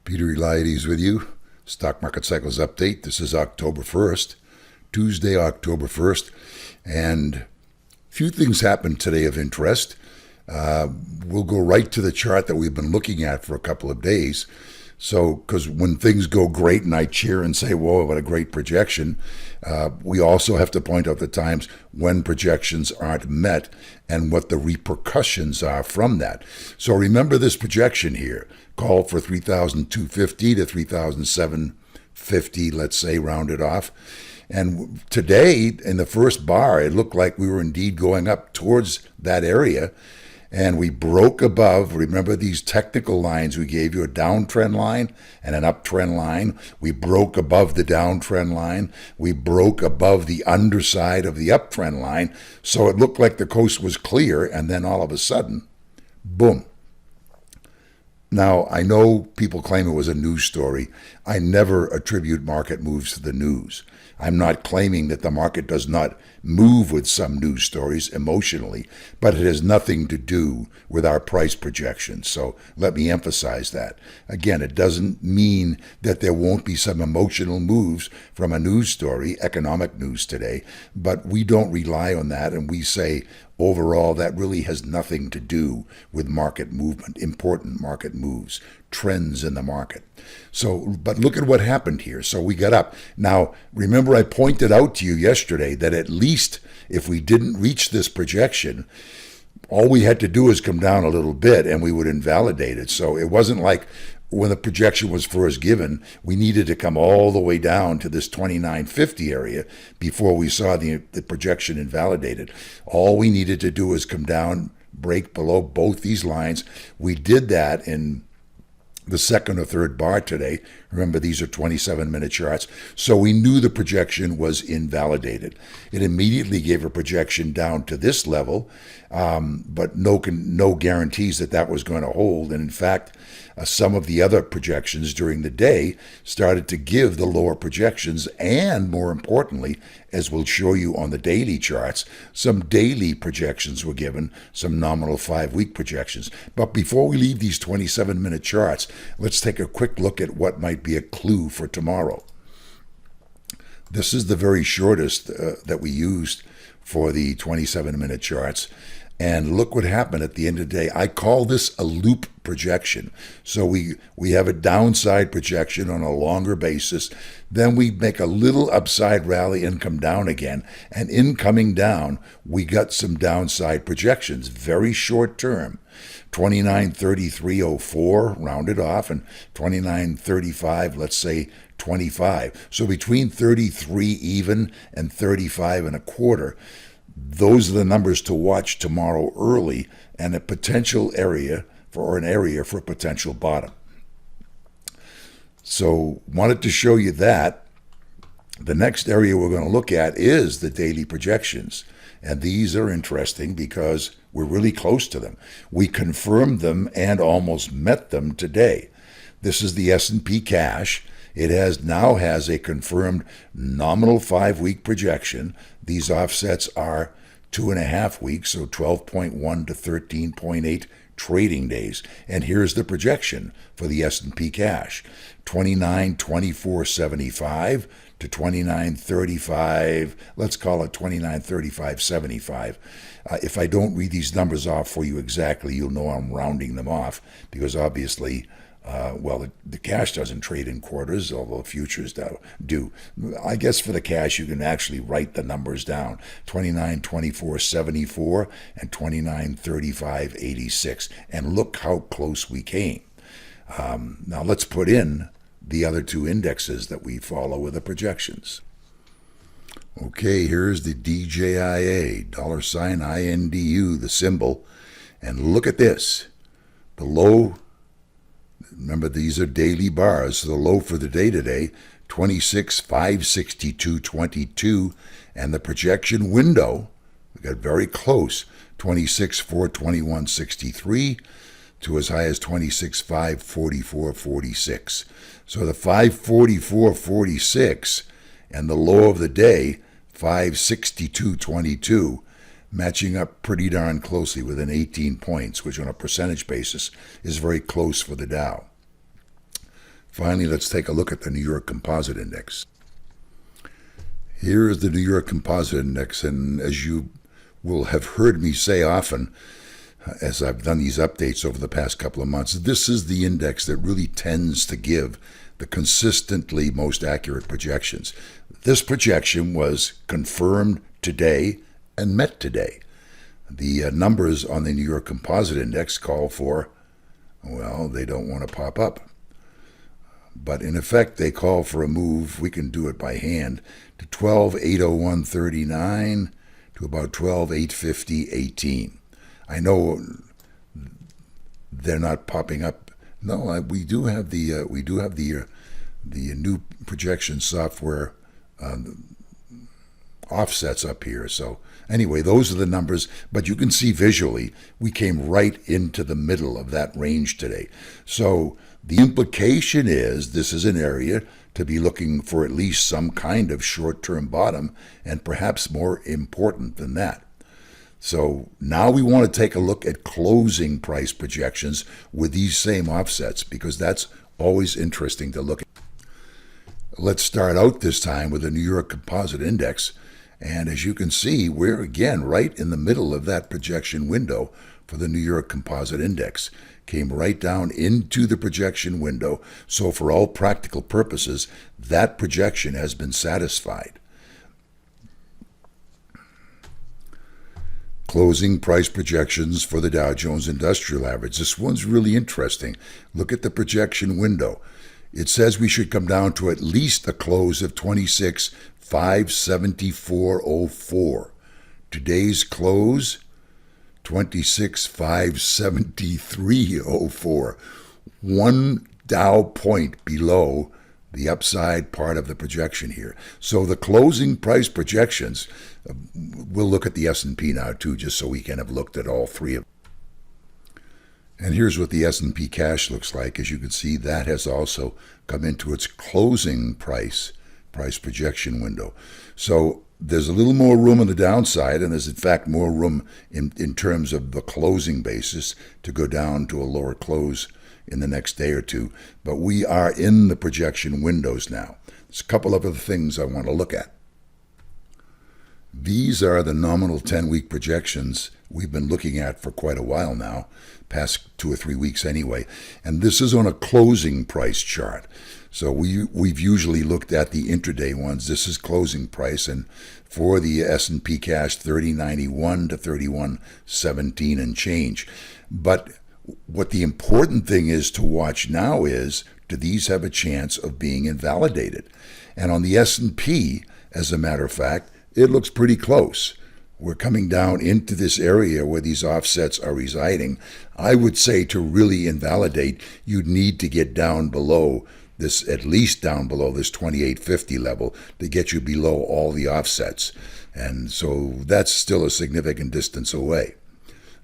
Peter Eliades with you. Stock Market Cycles Update. This is October 1st, Tuesday, October 1st. And a few things happened today of interest. We'll go right to the chart that we've been looking at for a couple of days. So, because when things go great and I cheer and say, whoa, what a great projection, we also have to point out the times when projections aren't met and what the repercussions are from that. So remember this projection here, called for 3,250 to 3,750, let's say, rounded off. And today, in the first bar, it looked like we were indeed going up towards that area. And we broke above, remember these technical lines, we gave you a downtrend line and an uptrend line. We broke above the downtrend line. We broke above the underside of the uptrend line. So it looked like the coast was clear, and then all of a sudden, boom. Now, I know people claim it was a news story. I never attribute market moves to the news. I'm not claiming that the market does not move with some news stories emotionally, but it has nothing to do with our price projections. So let me emphasize that. Again, it doesn't mean that there won't be some emotional moves from a news story, economic news today, but we don't rely on that, and we say overall that really has nothing to do with market movement, important market moves, trends in the market. So, but look at what happened here. So we got up. Now, remember I pointed out to you yesterday that at least if we didn't reach this projection, all we had to do is come down a little bit and we would invalidate it. So it wasn't like when the projection was first given, we needed to come all the way down to this 2950 area before we saw the projection invalidated. All we needed to do was come down, break below both these lines. We did that in the second or third bar today. Remember, these are 27-minute charts. So we knew the projection was invalidated. It immediately gave a projection down to this level, but no guarantees that that was going to hold. And in fact, some of the other projections during the day started to give the lower projections, and more importantly, as we'll show you on the daily charts, some daily projections were given, some nominal 5-week projections. But before we leave these 27-minute charts, let's take a quick look at what might be a clue for tomorrow. This is the very shortest that we used for the 27-minute charts. And look what happened at the end of the day. I call this a loop projection. So we have a downside projection on a longer basis. Then we make a little upside rally and come down again. And in coming down, we got some downside projections, very short term. 29.3304 rounded off, and 29.35, let's say 25. So between 33 even and 35 and a quarter. Those are the numbers to watch tomorrow early, and a potential area for a potential bottom. So wanted to show you that. The next area we're going to look at is the daily projections. And these are interesting because we're really close to them. We confirmed them and almost met them today. This is the S&P cash. It now has a confirmed nominal 5-week projection. These offsets are 2.5 weeks, so 12.1 to 13.8 trading days. And here's the projection for the S&P cash: 29.2475 to 29.35. Let's call it 29.3575. If I don't read these numbers off for you exactly, you'll know I'm rounding them off because obviously. The cash doesn't trade in quarters, although futures do. I guess for the cash, you can actually write the numbers down: 29.2474 and 29.3586. And look how close we came. Now let's put in the other two indexes that we follow with the projections. Okay, here's the DJIA, $INDU, the symbol. And look at this. The low. Remember, these are daily bars. So the low for the day today, 26,562.22, and the projection window, we got very close, 26,421.63 to as high as 26,544.46. So the 544.46 and the low of the day, 562.22, matching up pretty darn closely within 18 points, which on a percentage basis is very close for the Dow. Finally, let's take a look at the New York Composite Index. Here is the New York Composite Index, and as you will have heard me say often, as I've done these updates over the past couple of months, this is the index that really tends to give the consistently most accurate projections. This projection was confirmed today and met today. The numbers on the New York Composite Index call for, well, they don't want to pop up. But in effect, they call for a move, we can do it by hand, to 12,801.39 to about 12,850.18. I know they're not popping up. No, we do have the new projection software offsets up here. So anyway, those are the numbers, but you can see visually we came right into the middle of that range today. So the implication is this is an area to be looking for at least some kind of short-term bottom, and perhaps more important than that. So now we want to take a look at closing price projections with these same offsets, because that's always interesting to look at. Let's start out this time with the New York Composite Index. And as you can see, we're again right in the middle of that projection window for the New York Composite Index. Came right down into the projection window. So for all practical purposes, that projection has been satisfied. Closing price projections for the Dow Jones Industrial Average. This one's really interesting. Look at the projection window. It says we should come down to at least a close of 26,574.04. Today's close, 26,573.04. One Dow point below the upside part of the projection here. So the closing price projections, we'll look at the S&P now too, just so we can have looked at all three of them. And here's what the S&P cash looks like. As you can see, that has also come into its closing price projection window. So there's a little more room on the downside, and there's in fact more room in terms of the closing basis to go down to a lower close in the next day or two. But we are in the projection windows now. There's a couple of other things I want to look at. These are the nominal 10-week projections we've been looking at for quite a while now, past 2 or 3 weeks anyway. And this is on a closing price chart. So we've usually looked at the intraday ones. This is closing price, and for the S&P cash, 30.91 to 31.17 and change. But what the important thing is to watch now is, do these have a chance of being invalidated? And on the S&P, as a matter of fact, it looks pretty close. We're coming down into this area where these offsets are residing. I would say to really invalidate, you'd need to get down below this, at least down below this 2850 level, to get you below all the offsets. And so that's still a significant distance away,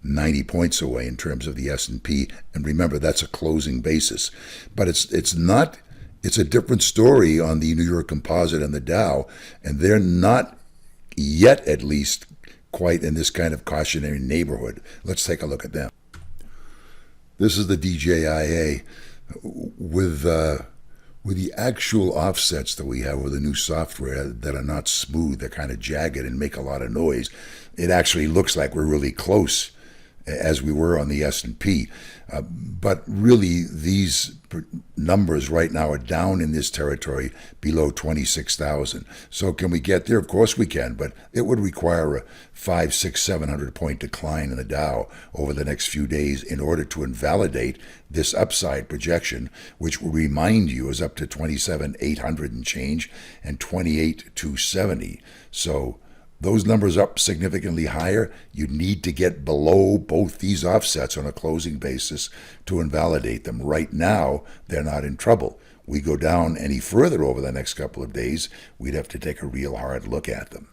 90 points away in terms of the S&P. And remember, that's a closing basis. But it's not, it's a different story on the New York Composite and the Dow, and they're not yet, at least, quite in this kind of cautionary neighborhood. Let's take a look at them. This is the DJIA with the actual offsets that we have with the new software that are not smooth. They're kind of jagged and make a lot of noise. It actually looks like we're really close, as we were on the S&P. But really, these numbers right now are down in this territory below 26,000. So can we get there? Of course we can, but it would require a 500, 600, 700 point decline in the Dow over the next few days in order to invalidate this upside projection, which will remind you is up to 27,800 and change and 28,270. So those numbers up significantly higher, you need to get below both these offsets on a closing basis to invalidate them. Right now, they're not in trouble. We go down any further over the next couple of days, we'd have to take a real hard look at them.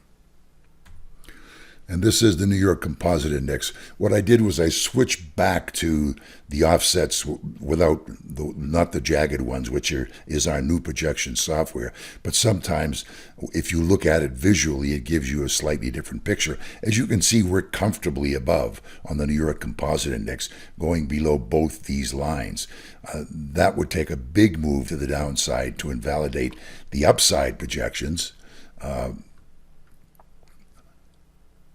And this is the New York Composite Index. What I did was I switched back to the offsets without not the jagged ones, which is our new projection software. But sometimes, if you look at it visually, it gives you a slightly different picture. As you can see, we're comfortably above on the New York Composite Index, going below both these lines. That would take a big move to the downside to invalidate the upside projections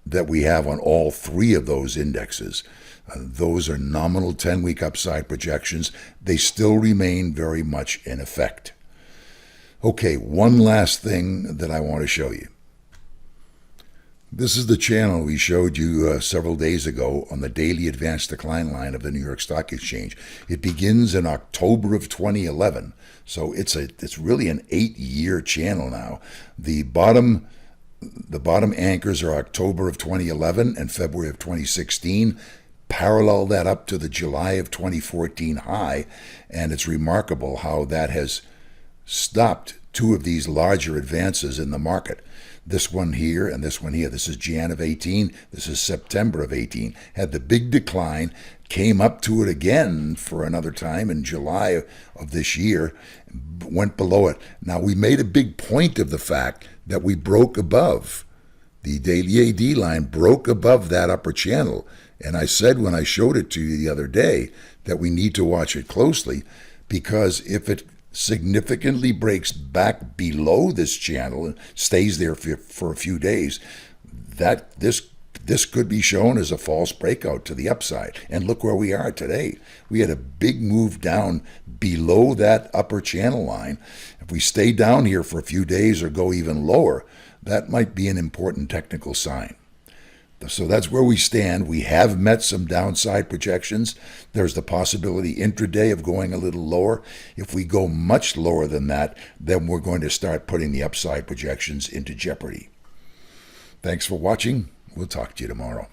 that we have on all three of those indexes. Those are nominal 10-week upside projections. They still remain very much in effect. Okay, one last thing that I want to show you. This is the channel we showed you several days ago on the daily advanced decline line of the New York Stock Exchange. It begins in October of 2011, so it's really an 8-year channel now. The bottom anchors are October of 2011 and February of 2016. Parallel that up to the July of 2014 high, and it's remarkable how that has stopped two of these larger advances in the market. This one here and this one here. This is Jan of 18. This is September of 18. Had the big decline, came up to it again for another time in July of this year, went below it. Now, we made a big point of the fact that we broke above. The daily AD line broke above that upper channel. And I said when I showed it to you the other day that we need to watch it closely, because if it significantly breaks back below this channel and stays there for a few days, that this could be shown as a false breakout to the upside. And look where we are today. We had a big move down below that upper channel line. If we stay down here for a few days or go even lower, that might be an important technical sign. So that's where we stand. We have met some downside projections. There's the possibility intraday of going a little lower. If we go much lower than that, then we're going to start putting the upside projections into jeopardy. Thanks for watching. We'll talk to you tomorrow.